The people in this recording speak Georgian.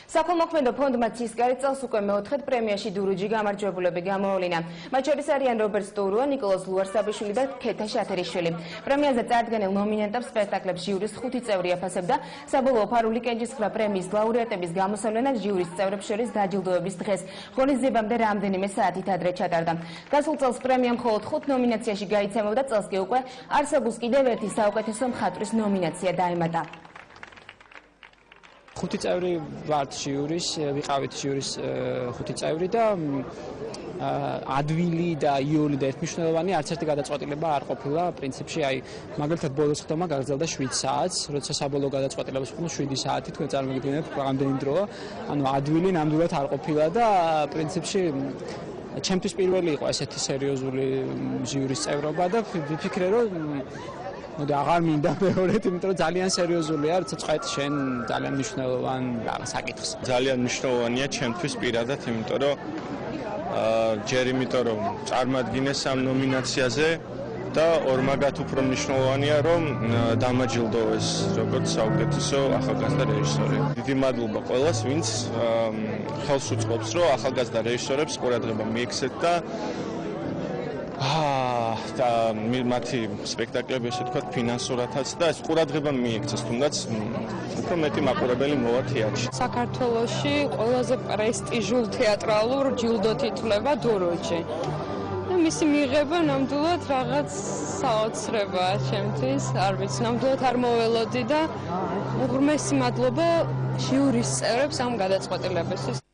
საქველმოქმედო ფონდმა ცისკარი წელს უკვე მეოთხედ პრემიაში დურუჯი გამარჯვებულები გამოავლინა. მათ შორის არიან რობერტ სტურუა, ნიკოლოზ ლუარსაბიშვილი და ქეთა შათერიშვილი. პრემიაზე წარდგენილ ნომინანტებს სპექტაკლებს ჟიურის 5 წევრი აფასებდა. საბოლოო ფარული კენჭისყრა პრემიის ლაურეატების გამოსავლენად ჟიურის წევრებს შორის დაჯილდოების დღეს ღონისძიებამდე რამდენიმე საათით ადრე ჩატარდა. გასულ წელს პრემია მხოლოდ 5 ნომინაციაში გაიცემოდა, წელს კი უკვე არსებულს კიდევ ერთი საუკეთესო მხატვრის ნომინაცია დაემატა. 5 წევრი ვართ ჟიურის, ვიყავით ჟიურის 5 წევრი და ადვილი და იოლი და ერთმნიშვნელოვანი არც ერთი გადაწყვეტილება არ ყოფილა პრინციპში, აი მაგალითად ბოლოს ხდომა გაგრძელდა 7 საათს, როცა საბოლოო გადაწყვეტილებას ვქონდა 7 საათი, თქვენ წარმოგიდგენთ რამდენი დროა, ანუ ადვილი ნამდვილად არ ყოფილა და პრინციპში ჩემთვის პირველი იყო ესეთი სერიოზული ჟიურის წევრობა და ვიფიქრე რომ მოდი აღარ მინდა მეორედ, იმიტომ რომ ძალიან სერიოზულია, როცა წვეთ შენ ძალიან მნიშვნელოვან საკითხს. ძალიან მნიშვნელოვანია ჩემთვის პირადად, იმიტომ რომ ჯერ იმიტომ რომ წარმადგინეს ამ ნომინაციაზე და ორმაგად უფრო მნიშვნელოვანია რომ დამაჯილდოვეს როგორც საუკეთესო ახალგაზრდა რეჟისორი. დიდი მადლობა ყველას, ვინც ხელს უწყობს, რომ ახალგაზრდა რეჟისორებს ყურადღება მიექცეთ და მათი სპექტაკლები, ესე ვთქვათ, ფინანსურათაც და ეს ყურადღება მიექცეს, თუნდაც უფრო მეტი მაყურებელი მოვა თეატრში. საქართველოში ყველაზე პრესტიჟულ თეატრალურ ჯილდოთ ითვლება დურუჯი. მისი მიღება ნამდვილად რაღაც საოცრებაა ჩემთვის, არ ვიცი, ნამდვილად არ მოველოდი და უღრმესი მადლობა ჟიურის წევრებს ამ გადაწყვეტილებისთვის.